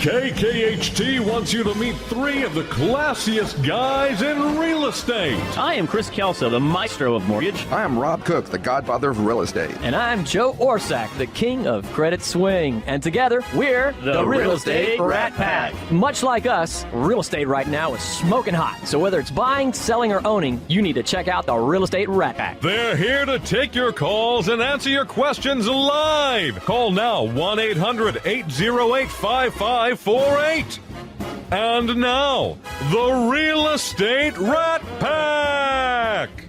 KKHT wants you to meet three of the classiest guys in real estate. I am Chris Kelso, the maestro of mortgage. I am Rob Cook, the godfather of real estate. And I'm Joe Orsack, the king of credit swing. And together, we're the Real Estate Rat Pack. Much like us, real estate right now is smoking hot. So whether it's buying, selling, or owning, you need to check out the Real Estate Rat Pack. They're here to take your calls and answer your questions live. Call now 1-800-808-5548. And now, the Real Estate Rat Pack. You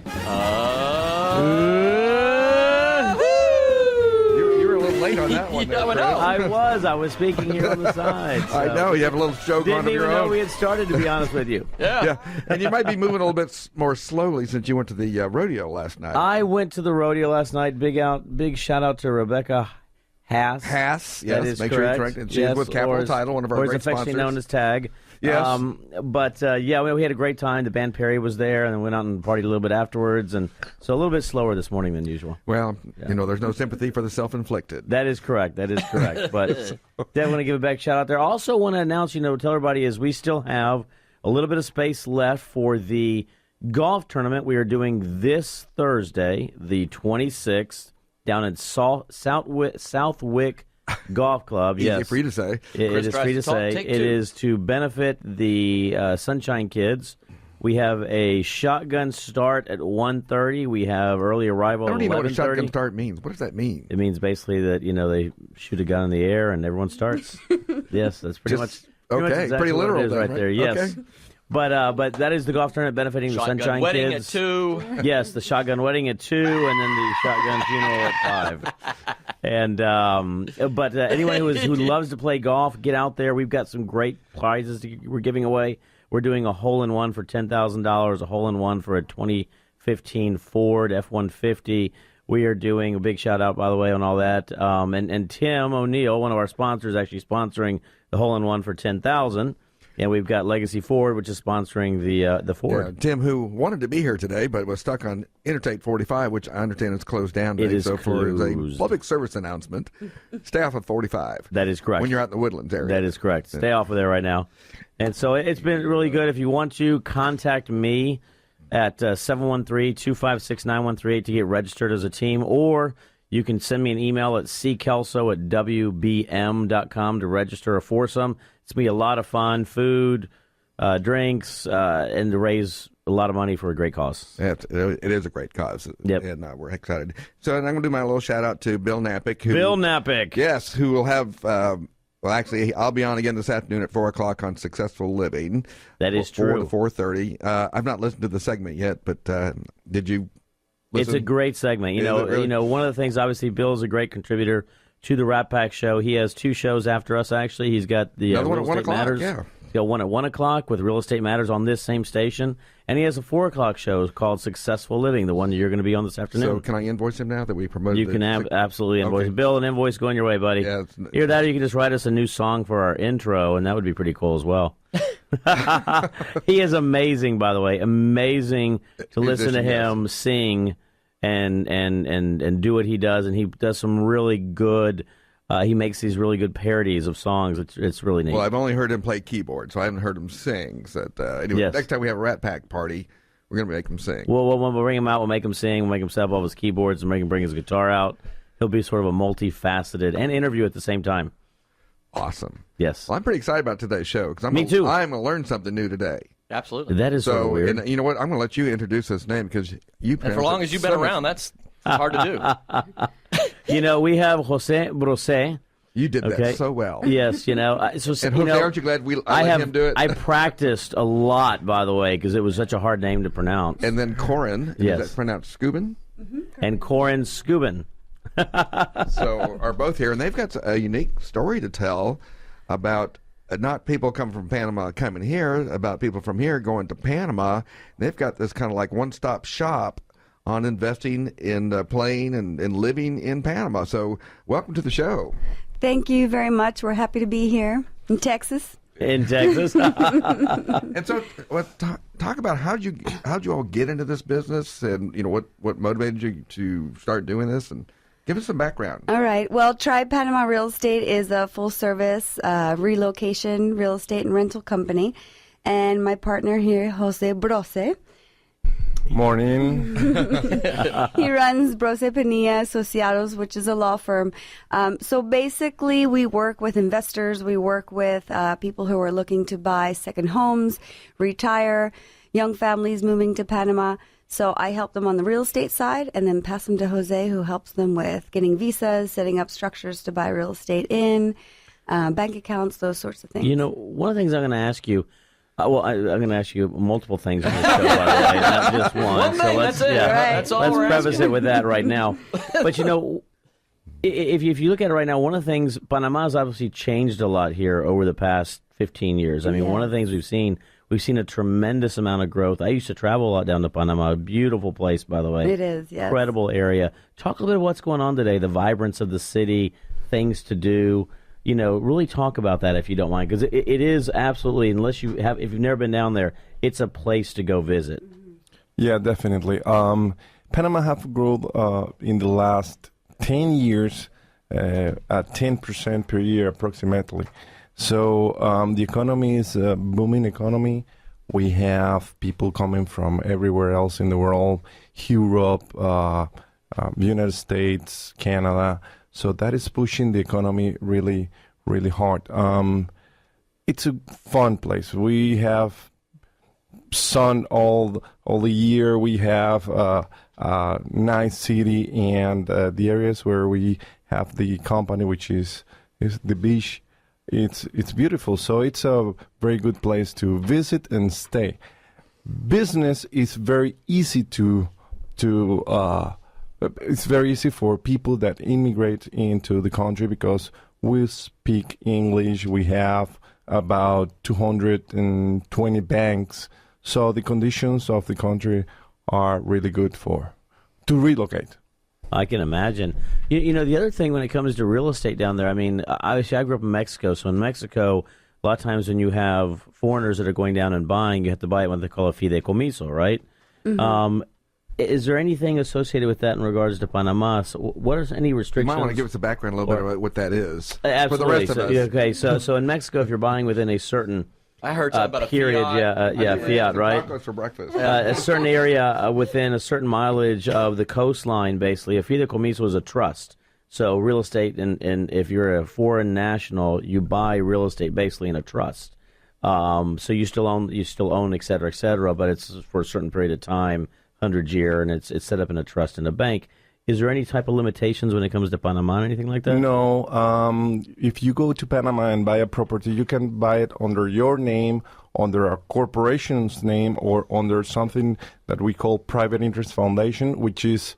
were a little late on that one. Yeah, there, I was speaking here on the side. So. I know, you have a little show going Didn't of your even know own. we had started, to be honest with you. Yeah, and you might be moving a little bit more slowly since you went to the rodeo last night. I went to the rodeo last night. Big shout out to Rebecca Haas. Haas, That yes, is make correct. sure you correct it. She's with Capital Title, one of our or great is affectionately sponsors. known as Tag. Yes. We had a great time. The band Perry was there, and then went out and partied a little bit afterwards, and so a little bit slower this morning than usual. Well, there's no sympathy for the self-inflicted. That is correct. But definitely want to give a big shout out there. Also want to announce, tell everybody is we still have a little bit of space left for the golf tournament we are doing this Thursday, the 26th, down in Southwick Golf Club. Easy for you to say. It is free to say. It is to benefit the Sunshine Kids. We have a shotgun start at 1:30. We have early arrival at 11:30. I don't even know what a shotgun start means. What does that mean? It means basically that, they shoot a gun in the air and everyone starts. Yes, that's pretty much exactly pretty literal what it is right there. Yes. Okay. But that is the golf tournament benefiting the Sunshine wedding Kids. at 2. Yes, the shotgun wedding at 2, and then the shotgun funeral at 5. And but anyone who loves to play golf, get out there. We've got some great prizes we're giving away. We're doing a hole-in-one for $10,000, a hole-in-one for a 2015 Ford F-150. We are doing a big shout-out, by the way, on all that. And Tim O'Neill, one of our sponsors, actually sponsoring the hole-in-one for $10,000. And we've got Legacy Ford, which is sponsoring the Ford. Yeah, Tim, who wanted to be here today, but was stuck on Interstate 45, which I understand is closed down today. It is so for closed. a public service announcement, stay off of 45. That is correct. When you're out in the Woodlands area. That is correct. Stay off of there right now. And so it's been really good. If you want to, contact me at 713-256-9138 to get registered as a team, or you can send me an email at ckelso@wbm.com to register a foursome. It's going to be a lot of fun, food, drinks, and to raise a lot of money for a great cause. It is a great cause. Yep. And we're excited. So I'm going to do my little shout out to Bill Napick. Bill Napick. Yes, who will have, actually, I'll be on again this afternoon at 4 o'clock on Successful Living. That is 4 true. to 4:30. I've not listened to the segment yet, but did you listen? It's a great segment. Really? One of the things, obviously, Bill's a great contributor to the Rat Pack show. He has 2 shows after us, actually. He's got the Another one Real at 1 Estate o'clock, Matters. yeah. He's got one at 1 o'clock with Real Estate Matters on this same station. And he has a 4 o'clock show called Successful Living, the one that you're going to be on this afternoon. So can I invoice him now that we promoted You can absolutely invoice. Okay. Bill, an invoice going your way, buddy. Yeah, Either that or you can just write us a new song for our intro, and that would be pretty cool as well. He is amazing, by the way. Amazing to listen to him sing and do what he does. And he does some really good... he makes these really good parodies of songs. It's really neat. Well, I've only heard him play keyboard, so I haven't heard him sing. So anyway, Yes. Next time we have a Rat Pack party, we're going to make him sing. Well, when we'll bring him out, we'll make him sing, we'll make him set up all his keyboards, and make him bring his guitar out. He'll be sort of a multifaceted and interview at the same time. Awesome. Yes. Well, I'm pretty excited about today's show because Me too. I'm going to learn something new today. Absolutely. That is sort of So, weird. and you know what? I'm going to let you introduce his name because you. And for long as you've been around, that's hard to do. We have José Broce. You did that so well. Yes, So, And Jose, aren't you glad I let him do it? I practiced a lot, by the way, because it was such a hard name to pronounce. And then Corrin, Yes. is that pronounced Skubin? And Corrin Skubin. So are both here, and they've got a unique story to tell about not people coming from Panama coming here, about people from here going to Panama. They've got this kind of like one-stop shop on investing in playing and living in Panama. So welcome to the show. Thank you very much. We're happy to be here in Texas. In Texas. And so, talk about how'd you all get into this business, and what motivated you to start doing this, and Give us some background. All right. Well, Tribe Panama Real Estate is a full-service relocation real estate and rental company. And my partner here, José Broce, Morning. he runs Broce Pinilla Asociados, which is a law firm. So basically, we work with investors. We work with people who are looking to buy second homes, retire, young families moving to Panama. So I help them on the real estate side and then pass them to Jose, who helps them with getting visas, setting up structures to buy real estate in, bank accounts, those sorts of things. You know, one of the things I'm going to ask you, I'm going to ask you multiple things on this show, by the way, not just one. One thing, let's, that's it. yeah, Right. That's all let's we're preface asking. it with that right now. But, you know, if you look at it right now, one of the things, Panama's obviously changed a lot here over the past 15 years. I mean, one of the things we've seen a tremendous amount of growth. I used to travel a lot down to Panama. A beautiful place, by the way. It is, yes. Incredible area. Talk a little bit of what's going on today, the vibrance of the city, things to do. You know, really talk about that if you don't mind, because it is absolutely, if you've never been down there, it's a place to go visit. Yeah, definitely. Panama have grown in the last 10 years at 10% per year approximately. So the economy is a booming economy. We have people coming from everywhere else in the world, Europe, United States, Canada. So that is pushing the economy really, really hard. It's a fun place. We have sun all the year. We have a nice city, and the areas where we have the company, which is the beach. It's beautiful. So it's a very good place to visit and stay. Business is very easy it's very easy for people that immigrate into the country because we speak English. We have about 220 banks. So the conditions of the country are really good to relocate. I can imagine. You know, the other thing when it comes to real estate down there, I mean, obviously I grew up in Mexico. So in Mexico, a lot of times when you have foreigners that are going down and buying, you have to buy it what they call a fideicomiso, right? Mm-hmm. Is there anything associated with that in regards to Panama? So what are any You restrictions? might want to give us a background a little bit about what that is. Absolutely. For the rest of us. Okay, so in Mexico, if you're buying within a certain I heard something about a period, fiat. fiat, right? Tacos for breakfast. A certain area within a certain mileage of the coastline, basically, a fideicomiso is a trust. So real estate, and if you're a foreign national, you buy real estate basically in a trust. So you still own, et cetera, but it's for a certain period of time, 100-year, and it's set up in a trust in a bank. Is there any type of limitations when it comes to Panama or anything like that? No. If you go to Panama and buy a property, you can buy it under your name, under a corporation's name, or under something that we call private interest foundation, which is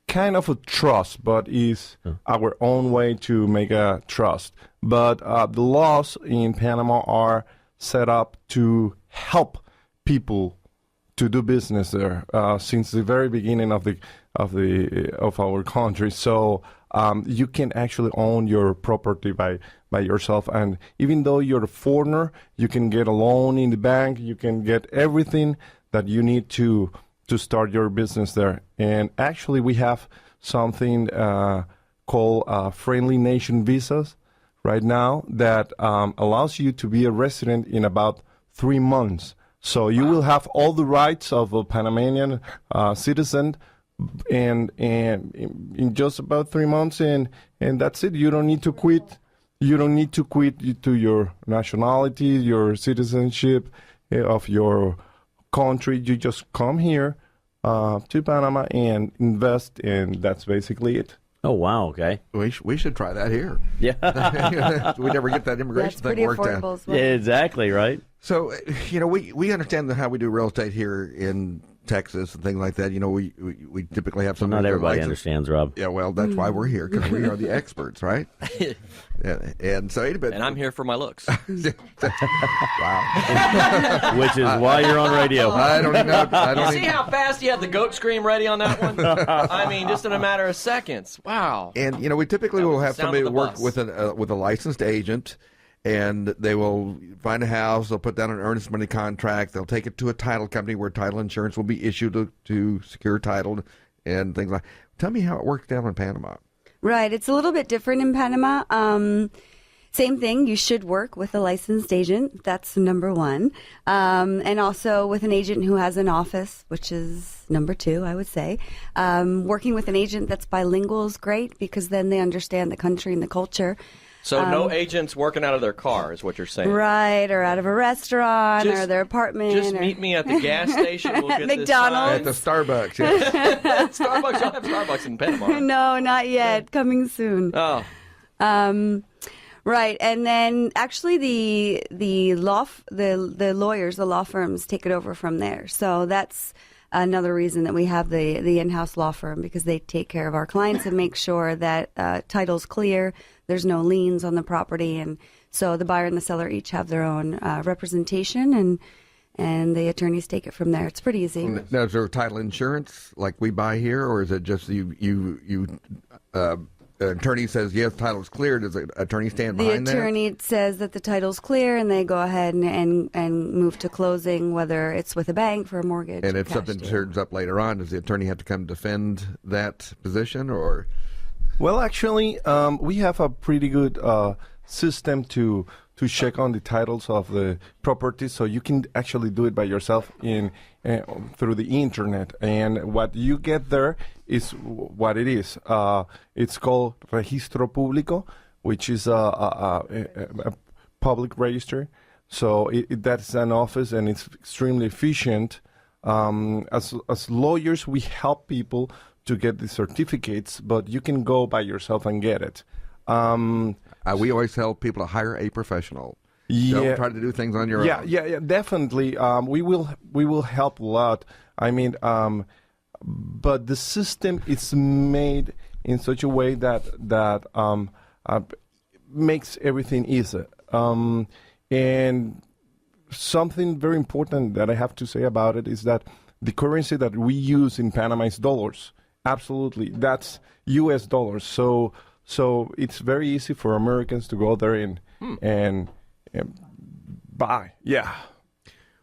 kind of a trust, but is our own way to make a trust. But the laws in Panama are set up to help people to do business there since the very beginning of our country. So you can actually own your property by yourself, and even though you're a foreigner, you can get a loan in the bank. You can get everything that you need to start your business there. And actually, we have something called friendly nation visas right now that allows you to be a resident in about 3 months. So you will have all the rights of a Panamanian citizen, and in just about 3 months, and that's it. You don't need to quit. You don't need to quit to your nationality, your citizenship of your country. You just come here to Panama and invest, and that's basically it. Oh, wow, okay. We should try that here. Yeah. We never get that immigration That's thing pretty worked affordable out. as well. Yeah, exactly, right? So, you know, we understand how we do real estate here in Texas and things like that. You know, we typically have some. Not everybody understands, Rob. Yeah, well, that's why we're here, because we are the experts, right? Yeah, and so, And I'm here for my looks. wow. Which is why you're on radio. I don't even know. I You don't see even, how fast you had the goat scream ready on that one? I mean, just in a matter of seconds. Wow. and you know, we typically That will was the have sound somebody of the work bus. with a licensed agent. And they will find a house. They'll put down an earnest money contract. They'll take it to a title company where title insurance will be issued to secure title and things like. Tell me how it works down in Panama. Right. It's a little bit different in Panama. Same thing. You should work with a licensed agent. That's number one. And also with an agent who has an office, which is number two, I would say. Working with an agent that's bilingual is great because then they understand the country and the culture. So no agents working out of their car is what you're saying. Right, or out of a restaurant or their apartment. Just or... meet me at the gas station. We'll get McDonald's. At the Starbucks, yeah. Starbucks. You don't have Starbucks in Panama. No, not yet. Coming soon. Oh. Right, and then actually the lawyers, the law firms take it over from there. So that's another reason that we have the in-house law firm, because they take care of our clients and make sure that title's clear, there's no liens on the property, and so the buyer and the seller each have their own representation, and the attorneys take it from there. It's pretty easy. Now, is there title insurance like we buy here, or is it just you attorney says yes, title's clear? Does the attorney stand behind that? The attorney says that the title's clear, and they go ahead and move to closing, whether it's with a bank for a mortgage. And or if cash something deal. turns up later on, does the attorney have to come defend that position, or? Well, actually, we have a pretty good system to check on the titles of the property, so you can actually do it by yourself through the internet. And what you get there is what it is. It's called Registro Público, which is a public register. So that's an office, and it's extremely efficient. As lawyers, we help people to get the certificates, but you can go by yourself and get it. We always tell people to hire a professional. Yeah. Don't try to do things on your own. Yeah, definitely. We will help a lot. I mean, but the system is made in such a way that makes everything easy. And something very important that I have to say about it is that the currency that we use in Panama is dollars. Absolutely, that's U.S. dollars. So it's very easy for Americans to go there and buy. Yeah.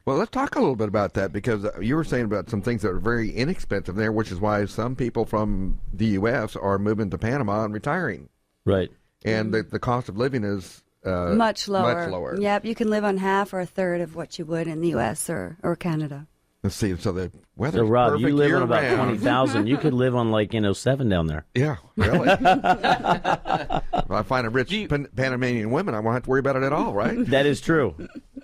Well, let's talk a little bit about that, because you were saying about some things that are very inexpensive there, which is why some people from the U.S. are moving to Panama and retiring. Right. And the cost of living is much lower. Much lower. Yep, you can live on half or a third of what you would in the U.S. or Canada. Let's see. So the weather's So, Rob, perfect you live on year-round. about 20,000. You could live on 7 down there. Yeah, really. If I find a rich Panamanian woman, I won't have to worry about it at all, right? That is true.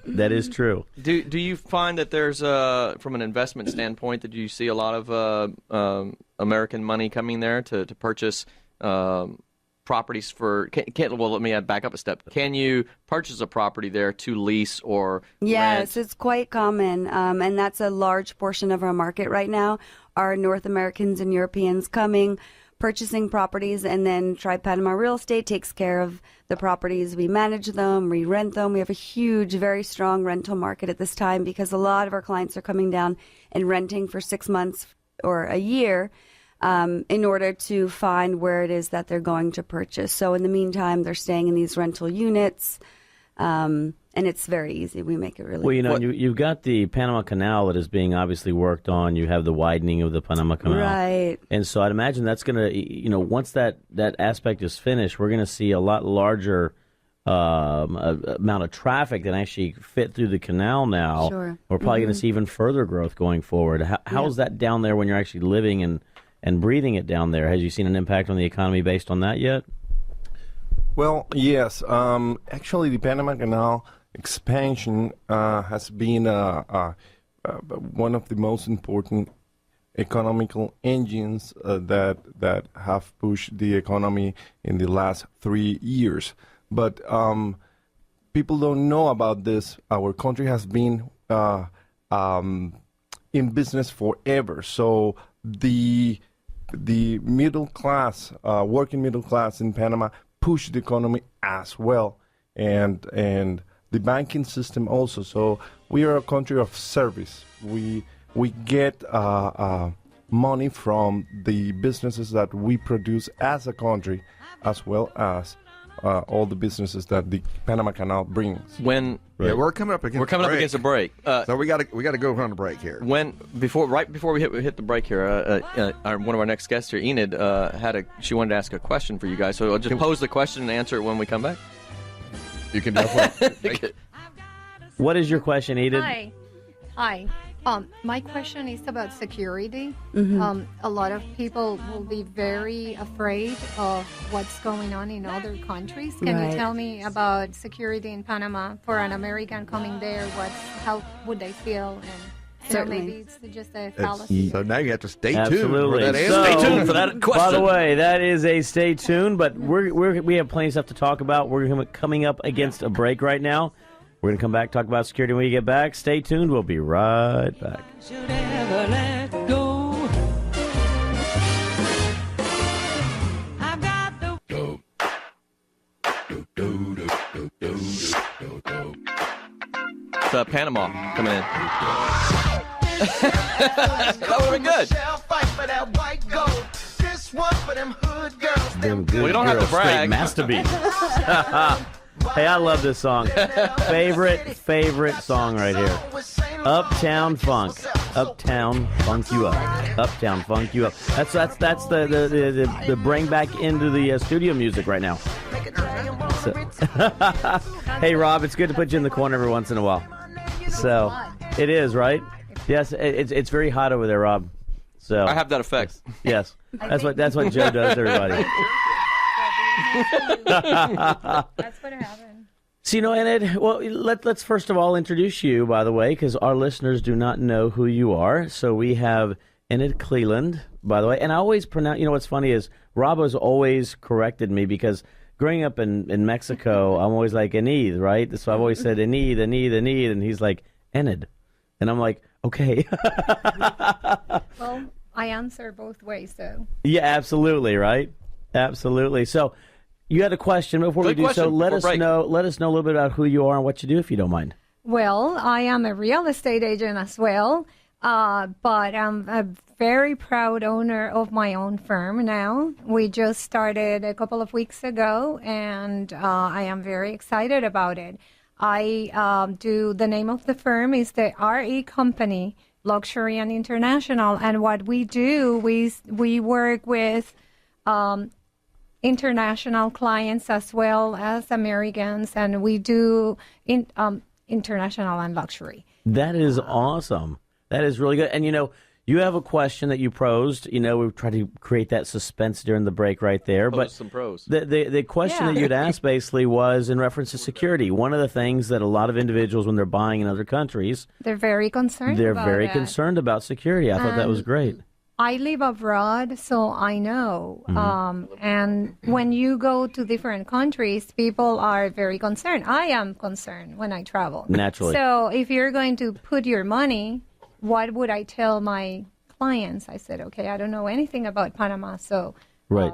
That is true. Do you find that there's from an investment standpoint, that you see a lot of American money coming there to purchase properties for? Well, let me back up a step. Can you purchase a property there to lease or Yes, rent? it's quite common, and that's a large portion of our market right now. Are North Americans and Europeans coming, purchasing properties, and then Panama Real Estate takes care of the properties. We manage them, we rent them. We have a huge, very strong rental market at this time because a lot of our clients are coming down and renting for 6 months or a year in order to find where it is that they're going to purchase. So in the meantime, they're staying in these rental units, and it's very easy. We make it really Well, you've got the Panama Canal that is being obviously worked on. You have the widening of the Panama Canal. Right. And so I'd imagine that's going to, once that aspect is finished, we're going to see a lot larger amount of traffic than actually fit through the canal now. Sure. We're probably going to see even further growth going forward. How is that down there when you're actually living and breathing it down there? Has you seen an impact on the economy based on that yet? Well, yes. Actually, the Panama Canal expansion has been one of the most important economical engines that have pushed the economy in the last 3 years. But people don't know about this. Our country has been in business forever. So the middle class, working middle class in Panama, push the economy as well, and the banking system also. So we are a country of service. We get money from the businesses that we produce as a country, as well as all the businesses that the Panama Canal brings. When Yeah, we're coming up against a break. So we got to go on a break here. Right before we hit the break here, one of our next guests here, Enid, she wanted to ask a question for you guys. So I'll just pose the question and answer it when we come back. You can definitely. What is your question, Enid? Hi. My question is about security. A lot of people will be very afraid of what's going on in other countries. Can you tell me about security in Panama for an American coming there? How would they feel? And maybe it's just a fallacy. So now you have to stay Absolutely. tuned. Stay tuned for that question. By the way, that is a stay tuned, but we have plenty of stuff to talk about. We're coming up against a break right now. We're going to come back, talk about security when we get back. Stay tuned. We'll be right back. Should ever let go. I've got the It's Panama coming in. That would have been good. Them good We don't have to girls, straight brag. masterpieces. Hey, I love this song. Favorite song right here. Uptown Funk. Uptown Funk You Up. Uptown Funk You Up. That's the bring back into the studio music right now. So, hey, Rob, it's good to put you in the corner every once in a while. So it is, right? Yes, it's very hot over there, Rob. So I have that effect. Yes, that's what Joe does to everybody. That's what happened. So, Enid, well, let's first of all introduce you, by the way, because our listeners do not know who you are. So we have Enid Cleland, by the way. And I always pronounce, what's funny is Rob has always corrected me because growing up in Mexico, I'm always like Enid, right? So I've always said Enid, and he's like, Enid. And I'm like, okay. Well, I answer both ways, so. Yeah, absolutely, right? Absolutely. So you had a question before we do so. Let us know a little bit about who you are and what you do, if you don't mind. Well, I am a real estate agent as well, but I'm a very proud owner of my own firm now. We just started a couple of weeks ago, and I am very excited about it. The name of the firm is the RE Company, Luxury and International, and what we do is we work with international clients as well as Americans, and we do international and luxury. That is awesome. That is really good. And you have a question that you posed. We've tried to create that suspense during the break right there. But some pros. The question that you'd asked basically was in reference to security. One of the things that a lot of individuals, when they're buying in other countries, they're very concerned concerned about security. I thought that was great. I live abroad, so I know. And when you go to different countries, people are very concerned. I am concerned when I travel. Naturally. So if you're going to put your money, what would I tell my clients? I said, okay, I don't know anything about Panama, so. Right.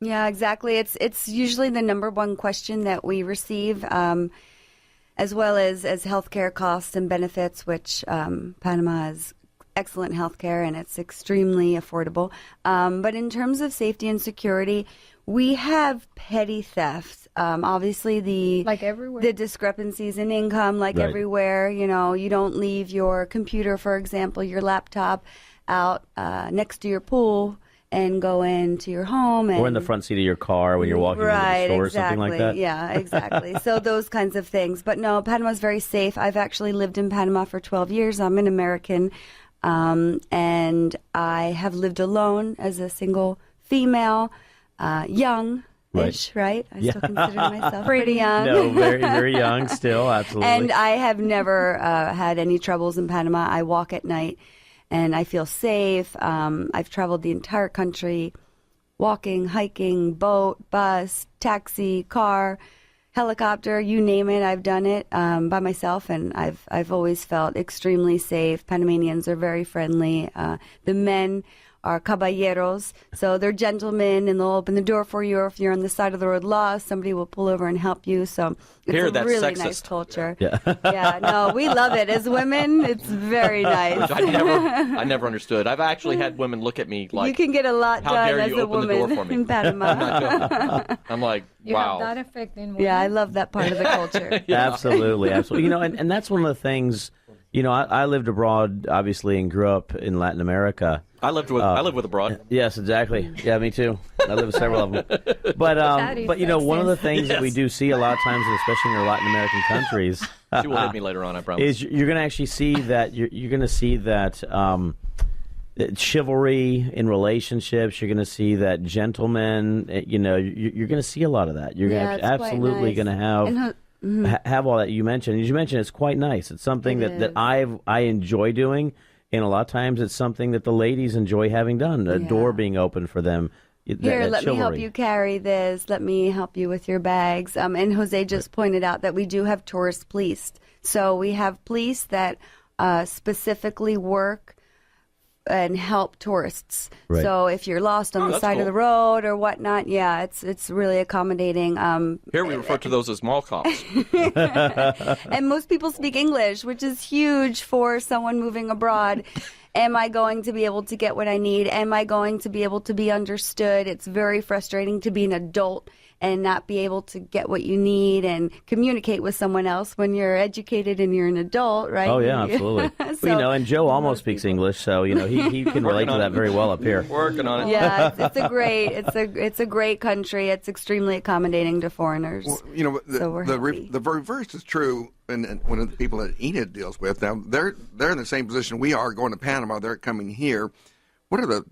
Yeah, exactly. It's usually the number one question that we receive, as well as healthcare costs and benefits, which Panama has excellent healthcare and it's extremely affordable. But in terms of safety and security, we have petty thefts. Obviously, like everywhere, the discrepancies in income, like everywhere. You don't leave your computer, for example, your laptop out next to your pool and go into your home. Or in the front seat of your car when you're walking into the store or something like that. Yeah, exactly. So those kinds of things. But no, Panama's very safe. I've actually lived in Panama for 12 years. I'm an American. And I have lived alone as a single female, young-ish, right? I still consider myself pretty young. No, very, very young still, absolutely. And I have never had any troubles in Panama. I walk at night, and I feel safe. I've traveled the entire country, walking, hiking, boat, bus, taxi, car, helicopter, you name it, I've done it by myself, and I've always felt extremely safe. Panamanians are very friendly. The men are caballeros. So they're gentlemen, and they'll open the door for you. Or if you're on the side of the road lost, somebody will pull over and help you. So it's Here, a that's really sexist. nice culture. Yeah, no, we love it. As women, it's very nice. I never understood. I've actually had women look at me like, you can get a lot how done dare as you a open the woman door for me? in Panama. I'm not joking. I'm like, You wow. have that effect in women. Yeah, I love that part of the culture. Absolutely. You know, and that's one of the things. You know, I lived abroad, obviously, and grew up in Latin America. I lived with abroad. Yes, exactly. Yeah, me too. I live with several of them. But you know, one of the things that we do see a lot of times, especially in the Latin American countries, She will hit me later on, I promise. is you're going to actually see that you're going to see that chivalry in relationships. You're going to see that gentlemen. You know, you're going to see a lot of that. You're Yeah, it's quite absolutely nice. going to have. Have all that you mentioned. As you mentioned, it's quite nice. It's something that I enjoy doing, and a lot of times it's something that the ladies enjoy having done. A door being open for them. Here, let me help you carry this. Let me help you with your bags. And Jose just pointed out that we do have tourist police. So we have police that specifically work and help tourists. Right. So if you're lost on the that's side cool. of the road or whatnot, yeah, it's really accommodating. Here we refer to those as mall cops. And most people speak English, which is huge for someone moving abroad. Am I going to be able to get what I need? Am I going to be able to be understood? It's very frustrating to be an adult and not be able to get what you need and communicate with someone else when you're educated and you're an adult, right? Oh yeah, absolutely. So- Well, you know, and Joe almost speaks English, so you know he can relate to that very well up here. Working on it. Yeah, it's a great country. It's extremely accommodating to foreigners. Well, you know, So we're happy. the reverse is true. And one of the people that Enid deals with now, they're in the same position we are going to Panama. They're coming here. What are the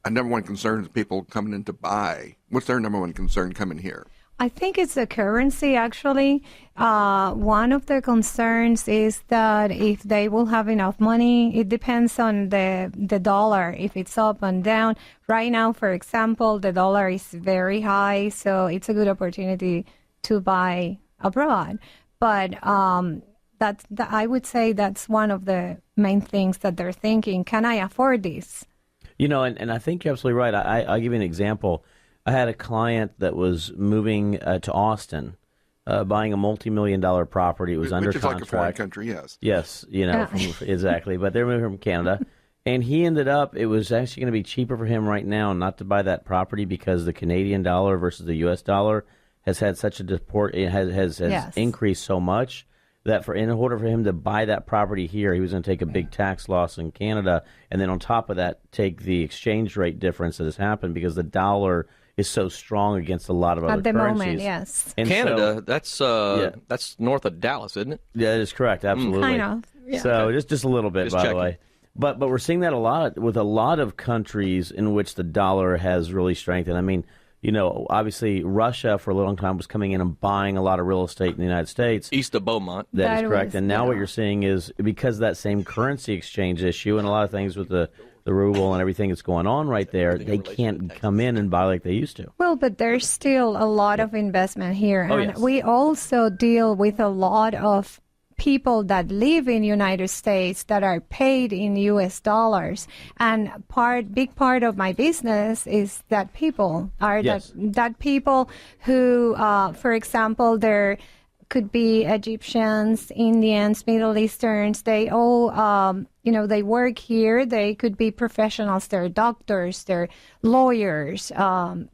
number one concerns people coming in to buy? What's their number one concern coming here? I think it's the currency, actually. One of the concerns is that if they will have enough money, it depends on the dollar, if it's up and down. Right now, for example, the dollar is very high, so it's a good opportunity to buy abroad. But I would say that's one of the main things that they're thinking. Can I afford this? You know, and I think you're absolutely right. I'll give you an example. I had a client that was moving to Austin, buying a multi-million-dollar property. It was under Which is contract. like a foreign country, yes. Yes, you know, exactly. But they're moving from Canada. And he ended up, it was actually going to be cheaper for him right now not to buy that property because the Canadian dollar versus the U.S. dollar has had such a deport, it has Yes. increased so much that in order for him to buy that property here, he was going to take a big tax loss in Canada, and then on top of that, take the exchange rate difference that has happened because the dollar is so strong against a lot of other At the currencies. moment, yes. And Canada, so- that's north of Dallas, isn't it? yeah, that is correct, absolutely. Kind of. Yeah. So just a little bit, Just by checking. the way. But we're seeing that a lot with a lot of countries in which the dollar has really strengthened. I mean, you know, obviously Russia for a long time was coming in and buying a lot of real estate in the United States. East of Beaumont. That is That correct. was- And now what yeah. you're seeing is because of that same currency exchange issue and a lot of things with the ruble and everything that's going on right there, they can't come in and buy like they used to. Well, but there's still a lot of investment here. Oh, And yes. we also deal with a lot of people that live in United States that are paid in US dollars. And big part of my business is that people are Yes. that people who, for example, there could be Egyptians, Indians, Middle Easterns. They all, they work here. They could be professionals. They're doctors. They're lawyers.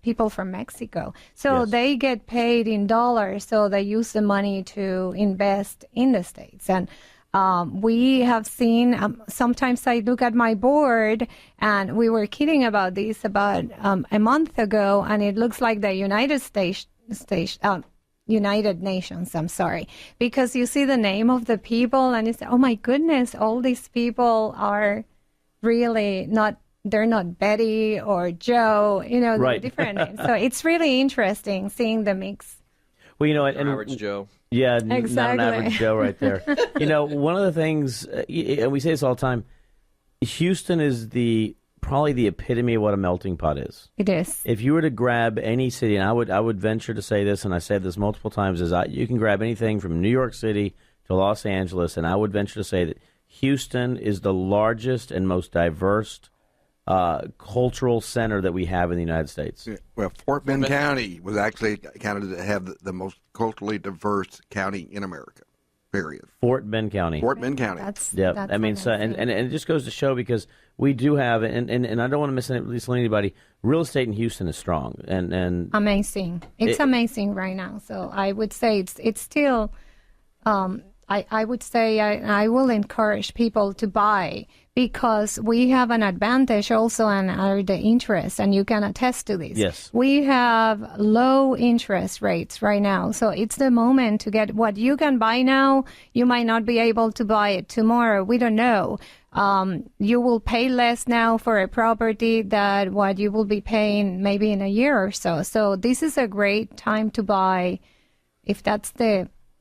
People from Mexico. So Yes. they get paid in dollars. So they use the money to invest in the States. And we have seen, sometimes I look at my board, and we were kidding about this about a month ago, and it looks like the United Nations, I'm sorry, because you see the name of the people and you say, oh my goodness, all these people are really they're not Betty or Joe, they're Right. different names. So it's really interesting seeing the mix. Well, you know, and Average Joe. yeah, not Exactly. an average Joe right there. You know, one of the things, and we say this all the time, Houston is probably the epitome of what a melting pot is. It is. If you were to grab any city, and I would venture to say this, and I said this multiple times, you can grab anything from New York City to Los Angeles, and I would venture to say that Houston is the largest and most diverse cultural center that we have in the United States. Yeah, well, Fort Bend County was actually counted to have the most culturally diverse county in America. Period. Fort Bend County. Fort Bend County. That's I mean, so amazing. and it just goes to show, because we do have, and I don't want to mislead anybody. Real estate in Houston is strong, and Amazing. It's amazing right now. So I would say it's still. I would say I will encourage people to buy, because we have an advantage also on the interest, and you can attest to this. Yes. We have low interest rates right now. So it's the moment to get what you can buy now. You might not be able to buy it tomorrow. We don't know. You will pay less now for a property than what you will be paying maybe in a year or so. So this is a great time to buy, if that's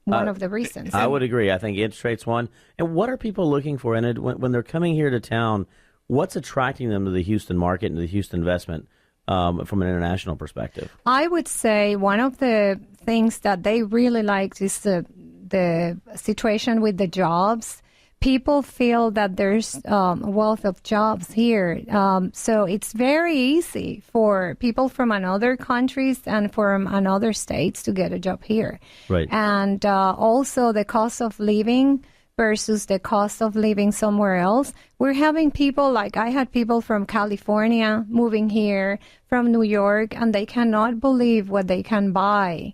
one of the reasons. I would agree. I think interest rates one. And what are people looking for, Enid, when they're coming here to town? What's attracting them to the Houston market and the Houston investment from an international perspective? I would say one of the things that they really like is the situation with the jobs. People feel that there's a wealth of jobs here. So it's very easy for people from other countries and from other states to get a job here. Right. And also the cost of living versus the cost of living somewhere else. We're having people, like I had people from California moving here, from New York, and they cannot believe what they can buy.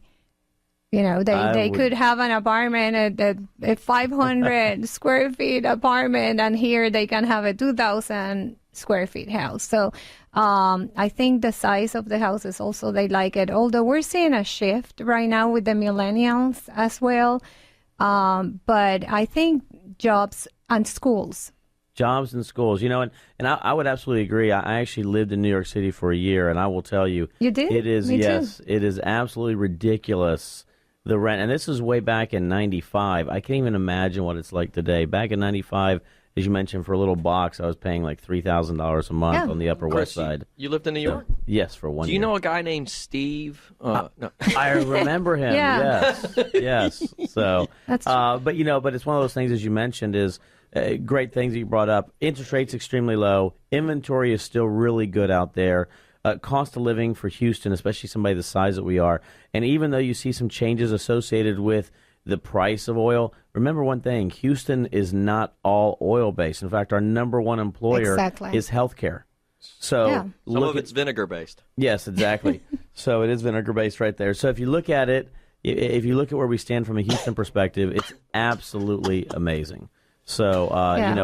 You know, they could have an apartment, a 500 square feet apartment, and here they can have a 2,000 square feet house. So I think the size of the houses also, they like it. Although we're seeing a shift right now with the millennials as well. But I think jobs and schools. Jobs and schools, and I would absolutely agree. I actually lived in New York City for a year, and I will tell you. You did? It is, Me yes, too. it is absolutely ridiculous. The rent, and this is way back in '95. I can't even imagine what it's like today. Back in '95, as you mentioned, for a little box, I was paying like $3,000 a month on the Upper West Side. You lived in New York? Yes, for 1 year. Do you know a guy named Steve? No. I remember him. Yeah. Yes. So, That's but it's one of those things, as you mentioned, is great things that you brought up. Interest rates extremely low. Inventory is still really good out there. Cost of living for Houston, especially somebody the size that we are. And even though you see some changes associated with the price of oil, remember one thing, Houston is not all oil-based. In fact, our number one employer is healthcare. So some of it's vinegar-based. Yes, exactly. So it is vinegar-based right there. So if you look at it, if you look at where we stand from a Houston perspective, it's absolutely amazing. So,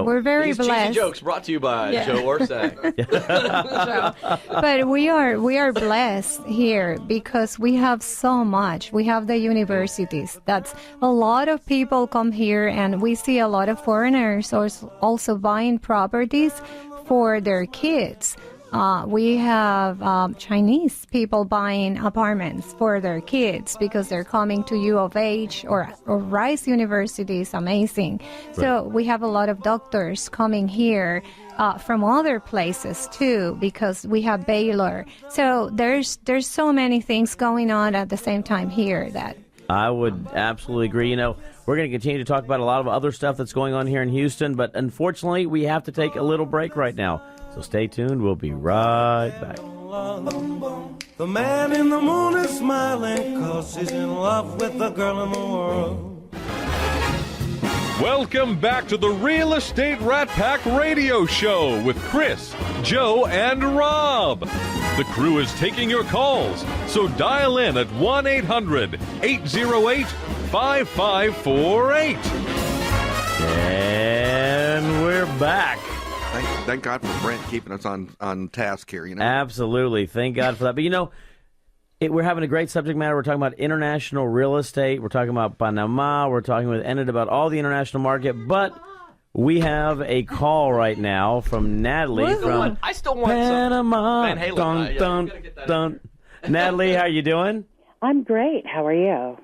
we're very These blessed. cheesy jokes brought to you by Joe Orsak. But we are blessed here because we have so much. We have the universities. That's a lot of people come here, and we see a lot of foreigners also buying properties for their kids. We have Chinese people buying apartments for their kids because they're coming to U of H or Rice University is amazing. Right. So we have a lot of doctors coming here from other places too because we have Baylor. So there's so many things going on at the same time here that I would absolutely agree. We're going to continue to talk about a lot of other stuff that's going on here in Houston, but unfortunately we have to take a little break right now. So stay tuned. We'll be right back. The man in the moon is smiling 'cause he's in love with the girl in the world. Welcome back to the Real Estate Rat Pack Radio Show with Chris, Joe, and Rob. The crew is taking your calls, so dial in at 1-800-808-5548. And we're back. Thank God for Brent keeping us on task here. Absolutely. Thank God for that. But we're having a great subject matter. We're talking about international real estate. We're talking about Panama. We're talking with Enid about all the international market. But we have a call right now from Natalie from I still want Panama. Van Halen. Dun, dun. Natalie, how are you doing? I'm great. How are you?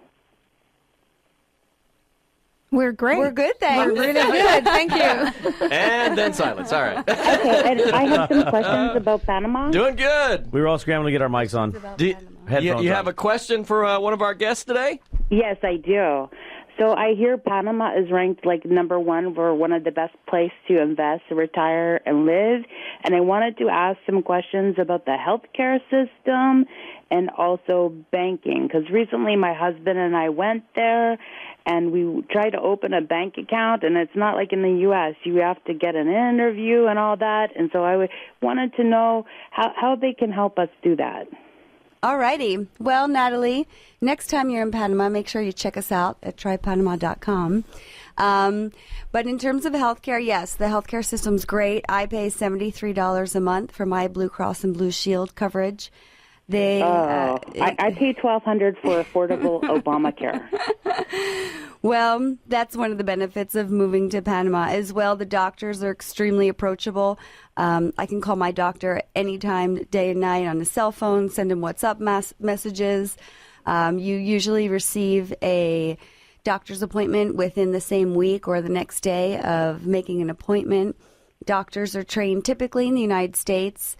we're great. We're good, thanks. We're really good. Thank you. And then silence. All right. Okay, and I have some questions about Panama. Doing good. We were all scrambling to get our mics on. You Headphones have on. a question for one of our guests today? Yes, I do. So I hear Panama is ranked like number one for one of the best places to invest, retire, and live. And I wanted to ask some questions about the healthcare system and also banking. Because recently my husband and I went there, and we tried to open a bank account, and it's not like in the U.S. You have to get an interview and all that. And so I wanted to know how they can help us do that. All righty. Well, Natalie, next time you're in Panama, make sure you check us out at trypanama.com. But in terms of healthcare, yes, the healthcare system's great. I pay $73 a month for my Blue Cross and Blue Shield coverage. I pay $1,200 for affordable Obamacare. Well, that's one of the benefits of moving to Panama as well. The doctors are extremely approachable. I can call my doctor anytime, day and night, on a cell phone, send him WhatsApp messages. You usually receive a doctor's appointment within the same week or the next day of making an appointment. Doctors are trained typically in the United States,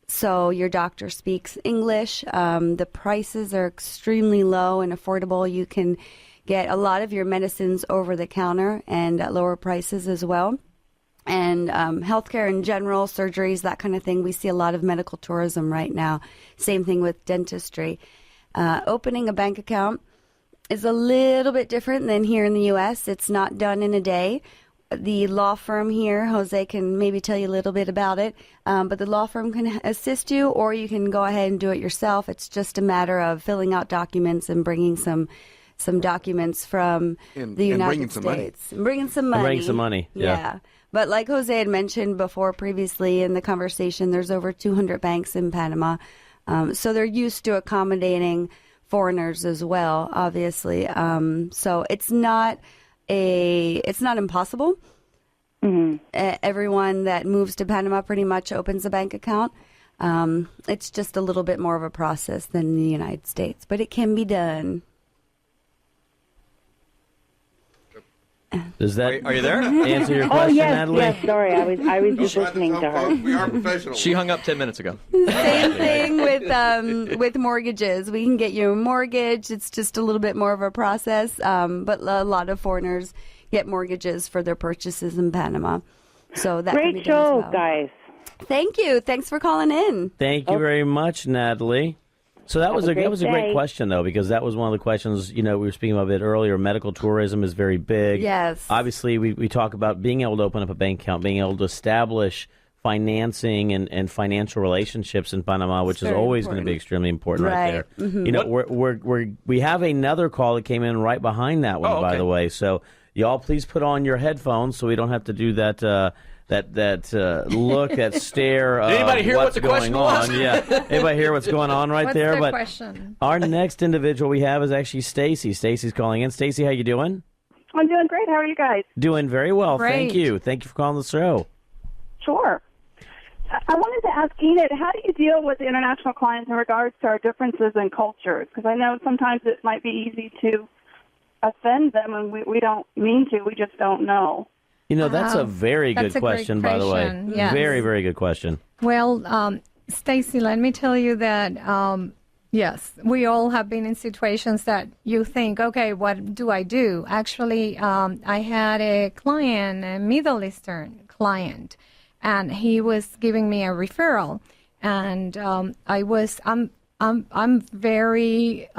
so your doctor speaks English. The prices are extremely low and affordable. You can get a lot of your medicines over the counter and at lower prices as well. And healthcare in general, surgeries, that kind of thing. We see a lot of medical tourism right now. Same thing with dentistry. Opening a bank account is a little bit different than here in the U.S. It's not done in a day. The law firm here, Jose can maybe tell you a little bit about it, but the law firm can assist you, or you can go ahead and do it yourself. It's just a matter of filling out documents and bringing some documents from the United States. And bringing some money. Bring some money, yeah. But like Jose had mentioned before previously in the conversation, there's over 200 banks in Panama. So they're used to accommodating foreigners as well, obviously. So it's not impossible. Mm-hmm. Everyone that moves to Panama pretty much opens a bank account. It's just a little bit more of a process than the United States, but it can be done. Does that Are you there? answer your question, Natalie? Yes, sorry. I was just listening to her. We are professionals. She hung up 10 minutes ago. Same thing with mortgages. We can get you a mortgage. It's just a little bit more of a process, but a lot of foreigners get mortgages for their purchases in Panama. So that can be Great done as show, well. guys. Thank you. Thanks for calling in. Thank you very much, Natalie. So that was a great day. question, though, because that was one of the questions, we were speaking about a bit earlier. Medical tourism is very big. Yes. Obviously, we talk about being able to open up a bank account, being able to establish financing and financial relationships in Panama, which is always going to be extremely important right there. Mm-hmm. We have another call that came in right behind that one, by the way. So y'all please put on your headphones so we don't have to do that look, that stare. Did anybody hear what's what the going question on? was? Yeah, anybody hear what's going on right What's there? the But question? our next individual we have is actually Stacy. Stacy's calling in. Stacy, how you doing? I'm doing great. How are you guys? Doing very well, thank Great. you. Thank you for calling the show. Sure. I wanted to ask Enid, how do you deal with international clients in regards to our differences in cultures? Because I know sometimes it might be easy to offend them, and we don't mean to. We just don't know. That's a very That's good a great question, by the way. question, yes. Very, very good question. Well, Stacy, let me tell you that, yes, we all have been in situations that you think, okay, what do I do? Actually, I had a client, a Middle Eastern client, and he was giving me a referral, and I'm very.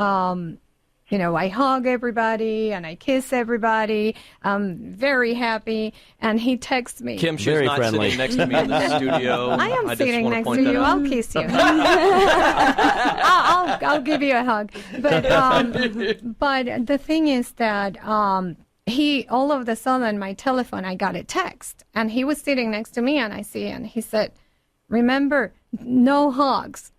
I hug everybody and I kiss everybody. I'm very happy. And he texts me. Kim, she's Very not friendly. sitting next to me in the studio. I am just sitting wanna next point to that you. out. I'll kiss you. I'll give you a hug. But the thing is that he all of a sudden my telephone I got a text and he was sitting next to me and I see and he said, "Remember, no hugs."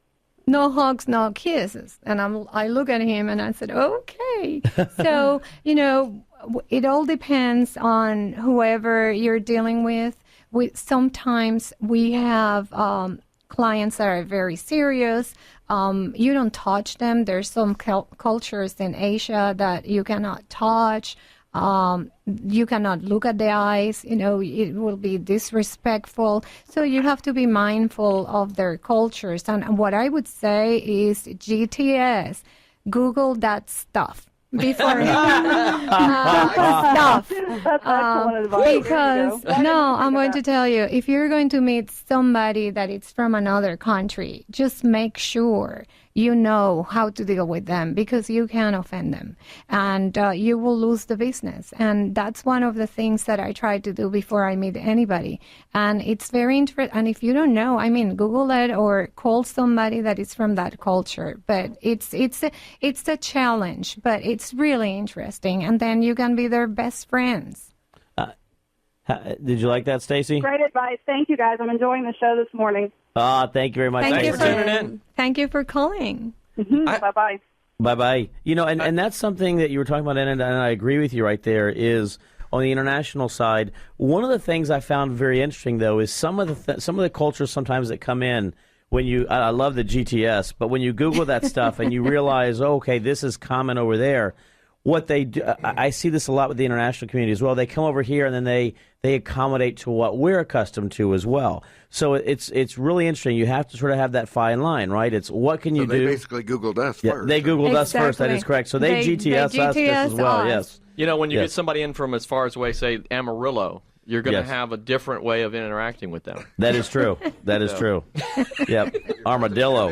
No hugs, no kisses. And I look at him and I said, okay. So, it all depends on whoever you're dealing with. Sometimes we have clients that are very serious. You don't touch them. There's some cultures in Asia that you cannot touch. You cannot look at the eyes, it will be disrespectful. So you have to be mindful of their cultures. And what I would say is GTS, Google that stuff. before That's excellent advice. because There you go. no, I'm going to tell you, if you're going to meet somebody that is from another country, just make sure you know how to deal with them, because you can offend them and you will lose the business. And that's one of the things that I try to do before I meet anybody. And it's very interesting. And if you don't know, I mean, Google it or call somebody that is from that culture. But it's a challenge, but it's really interesting. And then you can be their best friends. Did you like that, Stacy? Great advice. Thank you, guys. I'm enjoying the show this morning. Thank you very much. Thank you for tuning in. Thank you for calling. Bye-bye. Bye-bye. You know, and that's something that you were talking about, and I agree with you right there, is on the international side, one of the things I found very interesting, though, is some of the cultures sometimes that come in when you, I love the GTS, but when you Google that stuff and you realize, oh, okay, this is common over there, what they do, I see this a lot with the international community as well. They come over here and then they accommodate to what we're accustomed to as well. So it's really interesting. You have to sort of have that fine line, right? It's what can you They do? basically Googled us Yeah, first. they Googled us Exactly. first. That is correct. So they GTS us just as well. us. Yes. You know, when you Yes. get somebody in from as far as away, say Amarillo, you're going to Yes. have a different way of interacting with them. That is true. That is true. Yep. Armadillo.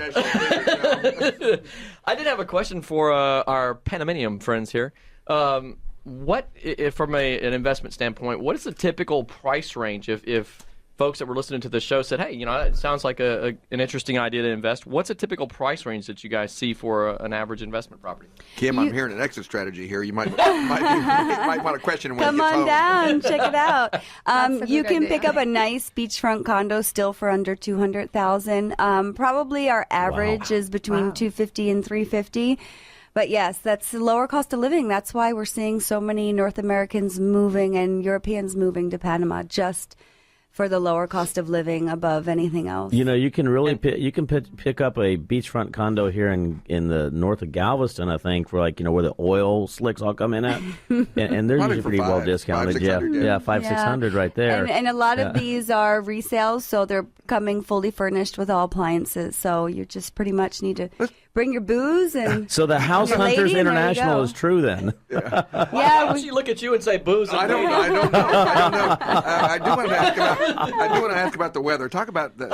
I did have a question for our Panamanian friends here. What, if from an investment standpoint, what is the typical price range if folks that were listening to the show said, hey, you know, it sounds like an interesting idea to invest? What's a typical price range that you guys see for an average investment property? Kim, I'm hearing an exit strategy here. You might want to question when Come it gets on home. down, check it out. a You good can idea. pick up a nice beachfront condo still for under $200,000. Probably our average is between $250 and $350. But yes, that's the lower cost of living. That's why we're seeing so many North Americans moving and Europeans moving to Panama, just for the lower cost of living above anything else. You know, you can really pick up a beachfront condo here in the north of Galveston, I think, for like, you know, where the oil slicks all come in at, and they're Probably usually for pretty well $500, discounted. $600, yeah. 600 right there. And a lot of these are resales, so they're coming fully furnished with all appliances. So you just pretty much need to bring your booze and So the House your Hunters lady, and there you International go. is true then. Yeah, Why don't you look at you and say booze? And I don't know. I do want to ask about the weather. Talk about the.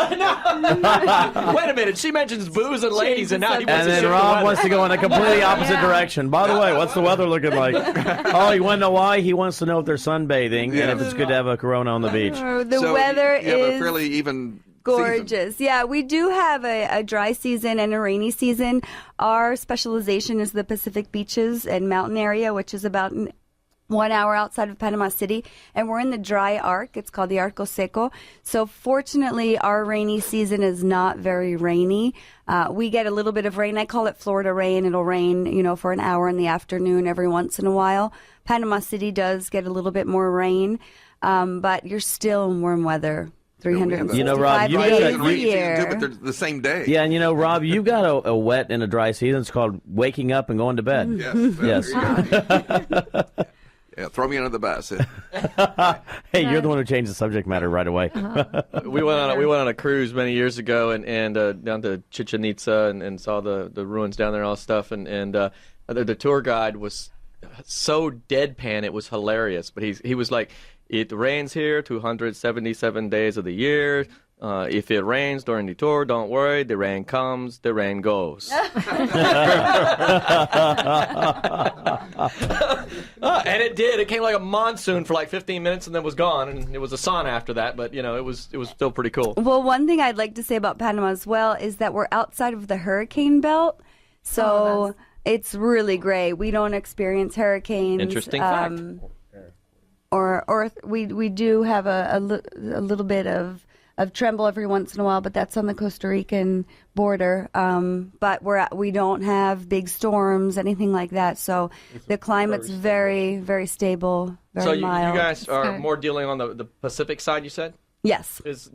Wait a minute. She mentions booze and ladies, and now he wants And to then shift the Rob weather. wants to go in a completely opposite direction. By the way, what's the weather looking like? Oh, you want to know why? He wants to know if they're sunbathing and if it's good to have a Corona on the beach. The So weather you have a is fairly even gorgeous. Yeah, we do have a dry season and a rainy season. Our specialization is the Pacific beaches and mountain area, which is about 1 hour outside of Panama City, and we're in the dry arc. It's called the Arco Seco. So fortunately, our rainy season is not very rainy. We get a little bit of rain. I call it Florida rain. It'll rain, you know, for an hour in the afternoon every once in a while. Panama City does get a little bit more rain, but you're still in warm weather. 365 You know, Rob, you days got- a rainy season year. too, but they're the same day. Yeah, and you know, Rob, you've got a wet and a dry season. It's called waking up and going to bed. Yes. Yes. There you go. Yeah, throw me under the bus. Hey, you're the one who changed the subject matter right away. We went on a cruise many years ago and down to Chichen Itza and saw the ruins down there and all stuff and the tour guide was so deadpan it was hilarious, but he was like, it rains here 277 days of the year. If it rains during the tour, don't worry. The rain comes, the rain goes. And it did. It came like a monsoon for like 15 minutes and then was gone. And it was a sauna after that. But, you know, it was still pretty cool. Well, one thing I'd like to say about Panama as well is that we're outside of the hurricane belt. So it's really great. We don't experience hurricanes. Interesting fact. Or we do have a little bit of tremble every once in a while, but that's on the Costa Rican border. But we don't have big storms, anything like that. So the climate's very, very stable, very So you mild. guys are good. more dealing on the Pacific side, you said? Yes. As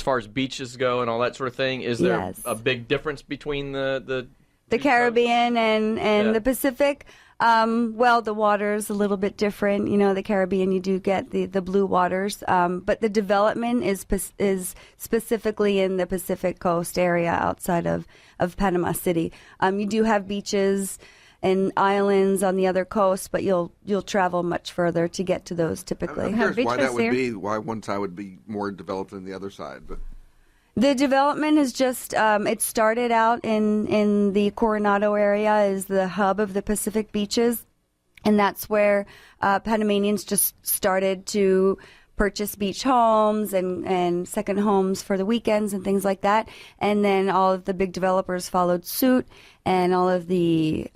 far as beaches go and all that sort of thing, is there Yes. a big difference between the The Caribbean and Yeah. the Pacific. Well, the water's a little bit different. You know, the Caribbean, you do get the blue waters, but the development is specifically in the Pacific Coast area outside of Panama City. You do have beaches and islands on the other coast, but you'll travel much further to get to those typically. I'm curious why that would here. be, why one side would be more developed than the other side. But The development is just, it started out in the Coronado area is the hub of the Pacific beaches, and that's where Panamanians just started to purchase beach homes and second homes for the weekends and things like that. And then all of the big developers followed suit, and all of the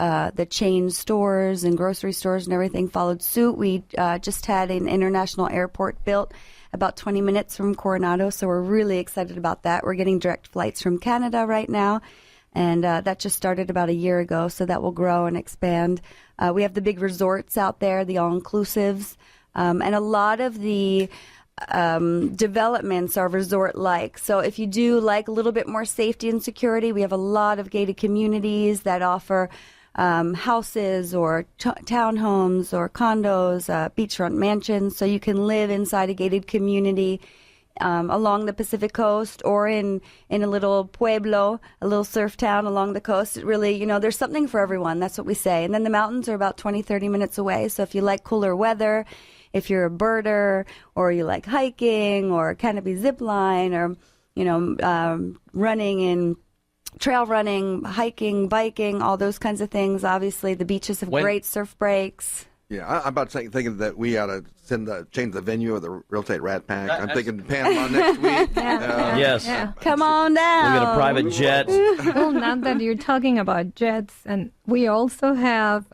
chain stores and grocery stores and everything followed suit. We just had an international airport built about 20 minutes from Coronado, so we're really excited about that. We're getting direct flights from Canada right now, and that just started about a year ago, so that will grow and expand. We have the big resorts out there, the all-inclusives, and a lot of the developments are resort-like. So if you do like a little bit more safety and security, we have a lot of gated communities that offer houses or townhomes or condos, beachfront mansions, so you can live inside a gated community along the Pacific coast or in a little pueblo, a little surf town along the coast. It really, you know, there's something for everyone. That's what we say. And then the mountains are about 20, 30 minutes away. So if you like cooler weather, if you're a birder or you like hiking or canopy zip line or, you know, running in trail running, hiking, biking, all those kinds of things. Obviously, the beaches have great surf breaks. yeah, I'm about thinking that we ought to change the venue of the Real Estate Rat Pack. I'm thinking Panama next week. Yes. Yeah. Come on down. We got a private jet. Well, now that you're talking about jets, and we also have,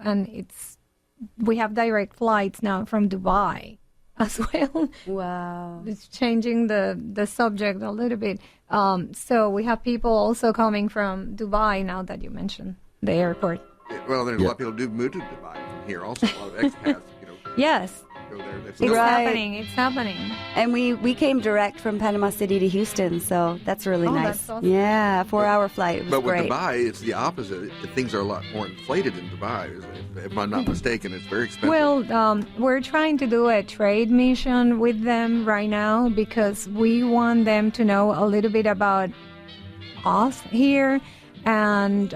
we have direct flights now from Dubai as well. Wow. It's changing the subject a little bit. So we have people also coming from Dubai now that you mentioned the airport. Well, there's a lot of people do move to Dubai from here also. A lot of expats, Yes, go there. it's Right. happening. It's happening. And we came direct from Panama City to Houston, so that's really Oh, nice. that's awesome. Yeah, 4-hour flight. It was But with great. Dubai, it's the opposite. Things are a lot more inflated in Dubai. If I'm not mistaken, it's very expensive. Well, we're trying to do a trade mission with them right now because we want them to know a little bit about us here. And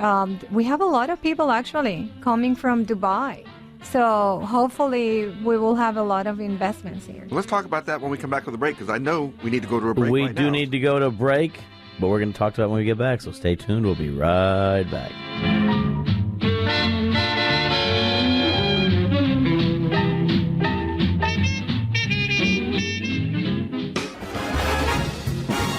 we have a lot of people actually coming from Dubai. So hopefully we will have a lot of investments here. Let's talk about that when we come back with a break, because I know we need to go to a break We right do now. need to go to a break, but we're going to talk to that when we get back, so stay tuned. We'll be right back.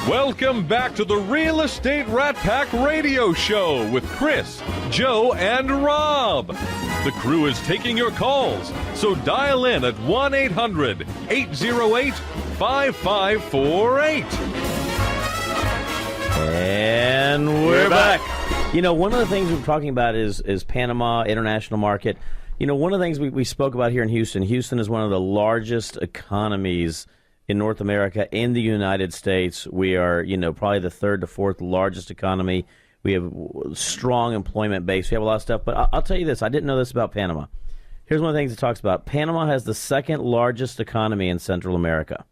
Welcome back to the Real Estate Rat Pack Radio Show with Chris, Joe, and Rob. The crew is taking your calls, so dial in at 1-800-808-5548. And we're back. You know, one of the things we're talking about is Panama international market. You know, one of the things we spoke about here in Houston. Houston is one of the largest economies in North America, in the United States. We are, you know, probably the third to fourth largest economy. We have strong employment base. We have a lot of stuff. But I'll tell you this. I didn't know this about Panama. Here's one of the things it talks about. Panama has the second largest economy in Central America.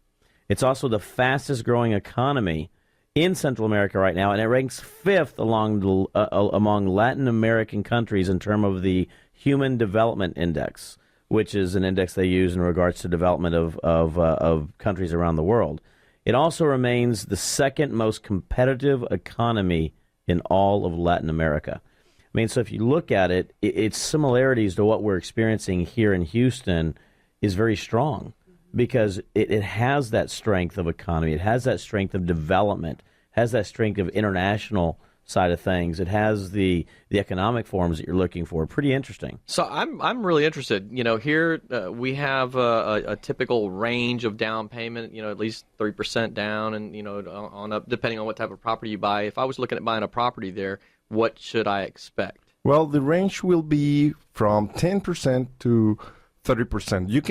It's also the fastest growing economy in Central America right now, and it ranks fifth among Latin American countries in terms of the Human Development Index, which is an index they use in regards to development of countries around the world. It also remains the second most competitive economy in all of Latin America. I mean, so if you look at it, its similarities to what we're experiencing here in Houston is very strong because it has that strength of economy. It has that strength of development, has that strength of international side of things. It has the economic forms that you're looking for. Pretty interesting. So I'm really interested. You know, here we have a typical range of down payment. You know, at least 3% down, and you know, on up depending on what type of property you buy. If I was looking at buying a property there, what should I expect? Well, the range will be from 10% to 30%. You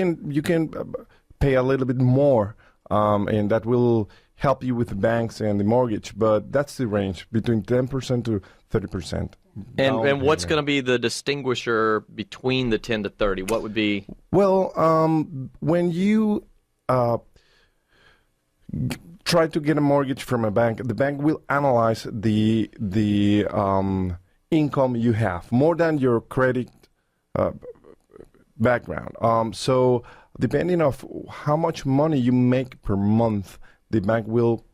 can pay a little bit more, and that will help you with the banks and the mortgage. But that's the range between 10% to 30%. And what's going to be the distinguisher between the 10 to 30? What would be? Well, when you try to get a mortgage from a bank, the bank will analyze the income you have more than your credit background. So depending on how much money you make per month, the bank will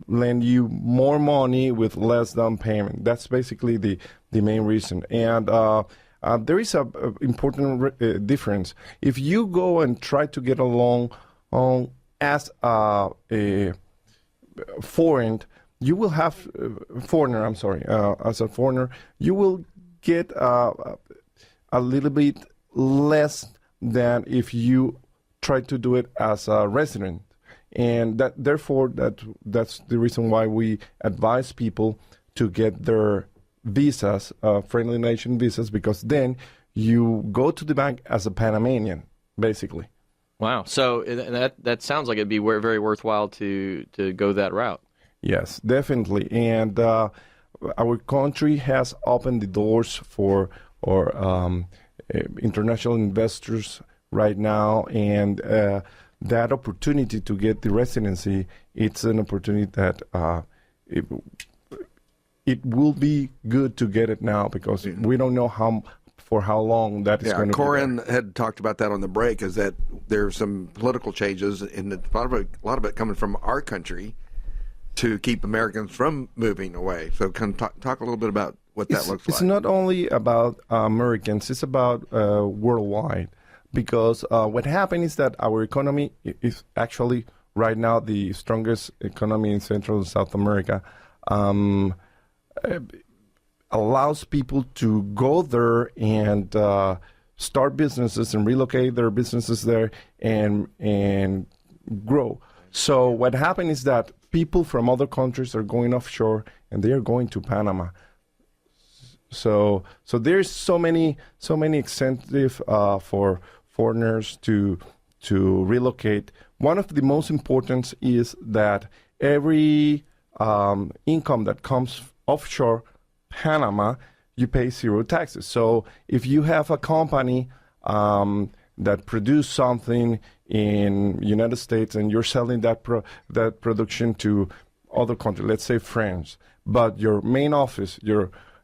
lend you more money with less down payment. That's basically the main reason. And there is a important difference. If you go and try to get a loan as a foreign, you will have foreigner. I'm sorry, as a foreigner, you will get a little bit less than if you try to do it as a resident. And that's the reason why we advise people to get their visas, friendly nation visas, because then you go to the bank as a Panamanian, basically. Wow. So that sounds like it'd be very worthwhile to go that route. Yes, definitely. And our country has opened the doors for international investors right now, and that opportunity to get the residency, it's an opportunity that it will be good to get it now, because we don't know for how long that is going to be. Corrin had talked about that on the break, is that there's some political changes, and a lot of it coming from our country to keep Americans from moving away. So can talk a little bit about what that looks like. It's not only about Americans, it's about worldwide. Because what happened is that our economy is actually right now the strongest economy in Central and South America. Allows people to go there and start businesses and relocate their businesses there and grow. So what happened is that people from other countries are going offshore and they are going to Panama. So there's so many incentives for foreigners to relocate. One of the most important is that every income that comes offshore Panama, you pay zero taxes. So if you have a company that produce something in United States and you're selling that production to other countries, let's say France, but your main office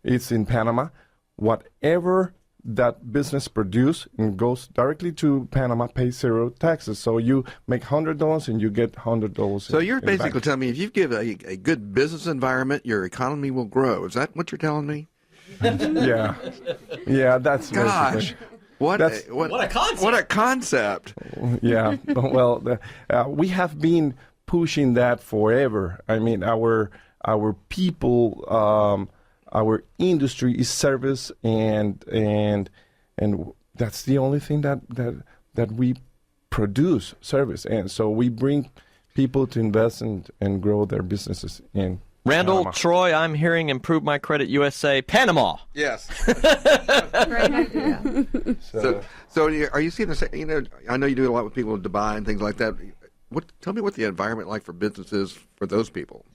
it's in Panama, whatever that business produce and goes directly to Panama, pays zero taxes. So you make $100 and you get $100. So you're basically telling me if you give a good business environment, your economy will grow. Is that what you're telling me? Yeah, that's gosh. What a concept! What a concept! Yeah, well, we have been pushing that forever. I mean, our people. Our industry is service, and that's the only thing that we produce, service. And so we bring people to invest and grow their businesses in Randall, Panama. Troy, I'm hearing Improve My Credit USA, Panama. Yes. Great idea. So are you seeing the? You know, I know you do a lot with people in Dubai and things like that. Tell me what the environment like for businesses for those people.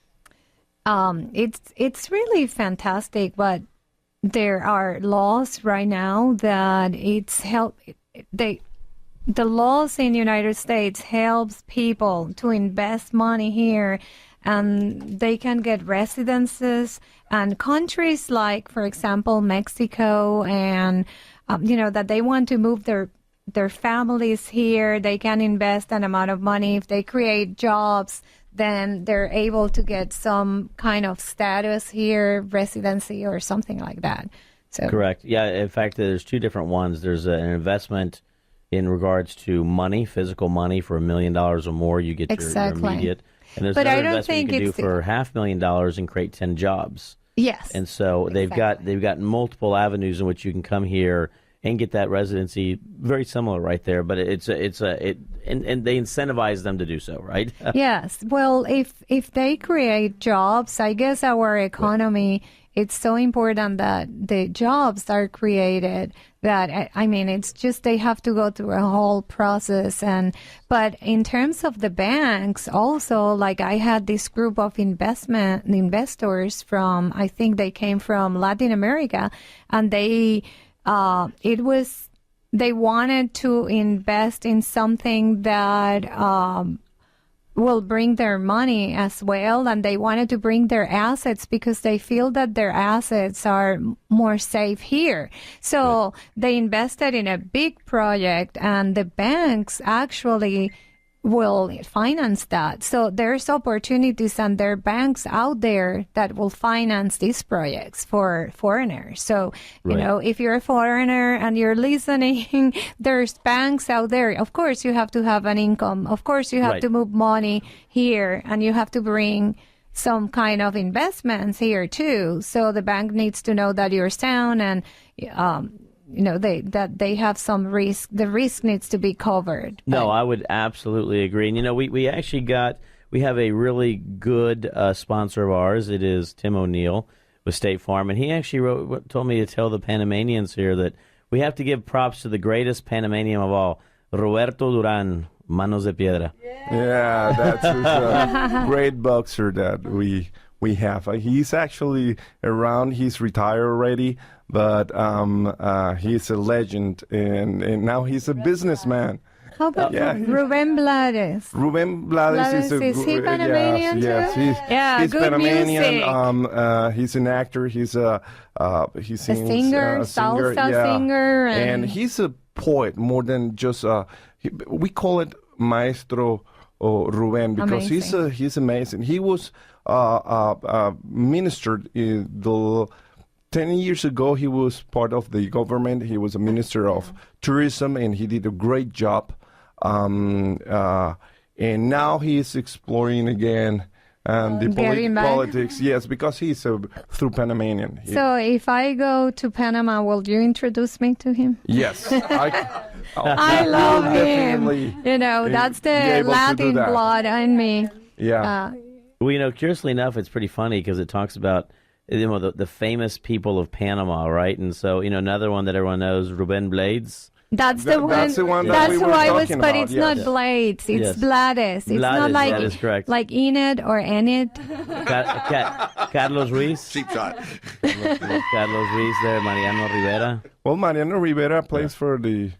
It's really fantastic, but there are laws right now that the laws in the United States helps people to invest money here, and they can get residences. And countries like, for example, Mexico, and that they want to move their families here, they can invest an amount of money. If they create jobs, then they're able to get some kind of status here, residency or something like that. So correct. Yeah, in fact, there's two different ones. There's an investment in regards to money, physical money. For $1 million or more, you get your immediate. And there's another investment you can do for $500,000 and create 10 jobs. Yes. And so they've got multiple avenues in which you can come here and get that residency. Very similar right there, but and they incentivize them to do so, right? Yes. Well, if they create jobs, I guess our economy it's so important that the jobs are created. That I mean, it's just they have to go through a whole process. But in terms of the banks, also, like I had this group of investors from, I think they came from Latin America, and they wanted to invest in something that will bring their money as well, and they wanted to bring their assets because they feel that their assets are more safe here. So they invested in a big project, and the banks actually will finance that. So there's opportunities, and there are banks out there that will finance these projects for foreigners. So, you know, if you're a foreigner and you're listening, there's banks out there. Of course, you have to have an income. Of course, you have to move money here, and you have to bring some kind of investments here too. So the bank needs to know that you're sound, and you know, they have some risk. The risk needs to be covered. No, I would absolutely agree. And, you know, we actually we have a really good sponsor of ours. It is Tim O'Neill with State Farm. And he actually told me to tell the Panamanians here that we have to give props to the greatest Panamanian of all, Roberto Duran, Manos de Piedra. Yeah, that's a great boxer that we have. He's actually around. He's retired already, but he's a legend, and now he's a businessman. How about Ruben Blades? Ruben Blades is he Panamanian too? Yes, he's good Panamanian. music. He's an actor. He sings, a singer, salsa singer, and he's a poet more than just. We call it Maestro Ruben because he's amazing. He was ministered in 10 years ago. He was part of the government. He was a minister of tourism, and he did a great job. And now he's exploring again the politics. Yes, because he's through Panamanian. So if I go to Panama, will you introduce me to him? Yes. I love him. You know, that's the Latin blood in me. Yeah. Well, you know, curiously enough, it's pretty funny because it talks about, you know, the famous people of Panama, right? And so, you know, another one that everyone knows, Ruben Blades. That's the one. That's the one. That's we who were I was, talking but about. it's not Blades. It's Blades. It's not like that is correct. like Enid or Enid. Carlos Ruiz. Cheap shot. Carlos Ruiz there, Mariano Rivera. Well, Mariano Rivera plays for the.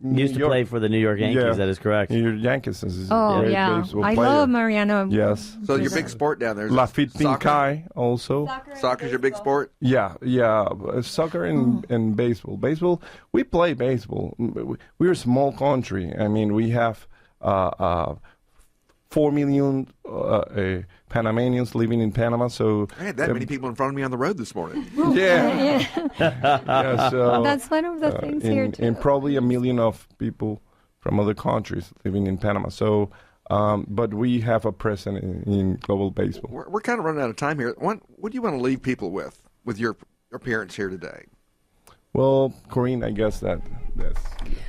Used to play for the New York Yankees. That is correct. New York Yankees is I love Mariano. Yes. So your big sport down there is Lafitte Pinkai also. Soccer's your big sport? Yeah. Soccer and baseball. Baseball, we play baseball. We're a small country. I mean, we have 4 million Panamanians living in Panama. So I had that many people in front of me on the road this morning. Yeah. So that's one of the things here too. And probably 1 million of people from other countries living in Panama. So, but we have a presence in global baseball. We're kind of running out of time here. What do you want to leave people with your appearance here today? Well, Corrin, I guess that's.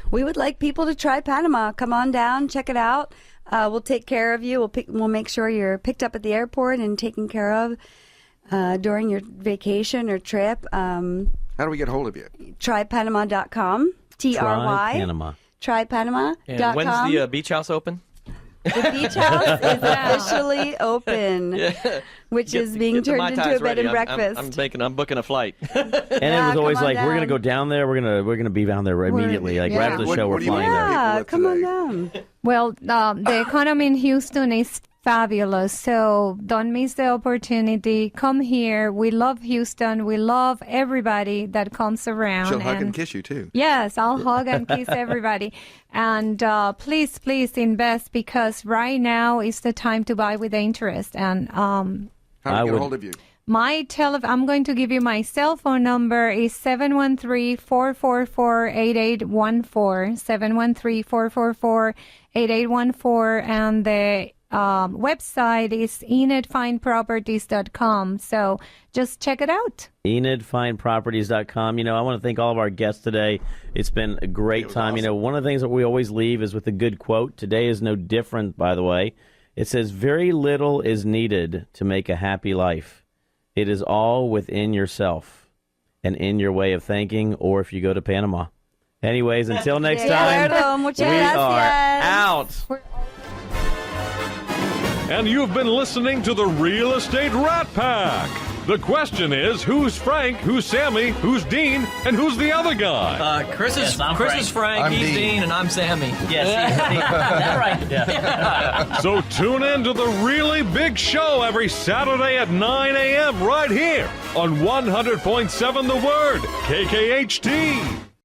We would like people to try Panama. Come on down, check it out. We'll take care of you. We'll make sure you're picked up at the airport and taken care of during your vacation or trip. How do we get hold of you? TryPanama.com. TRY. TryPanama.com. And when's the beach house open? The beach house is officially open, which is being turned into a bed and breakfast. I'm booking a flight. And it was always like, we're gonna go down there. We're gonna be down there immediately. Like right after the show, we're flying there. Yeah, come on down. Well, the economy in Houston is fabulous, so don't miss the opportunity. Come here. We love Houston. We love everybody that comes around. She'll hug and kiss you too. Yes, I'll hug and kiss everybody. And please invest, because right now is the time to buy with interest. And how do we get a hold of you? I'm going to give you my cell phone number is 713-444-8814, 713-444-8814, and the website is enidfineproperties.com. So just check it out. enidfineproperties.com. You know, I want to thank all of our guests today. It's been a great time. Awesome. You know, one of the things that we always leave is with a good quote. Today is no different, by the way. It says, "Very little is needed to make a happy life. It is all within yourself and in your way of thinking, or if you go to Panama. Anyways, until next time, we are out. And you've been listening to the Real Estate Rat Pack. The question is, who's Frank, who's Sammy, who's Dean, and who's the other guy? Chris is Frank, I'm he's Dean. Dean, and I'm Sammy. Yes, that's right. Yeah. So tune in to the really big show every Saturday at 9 a.m. right here on 100.7 The Word, KKHT.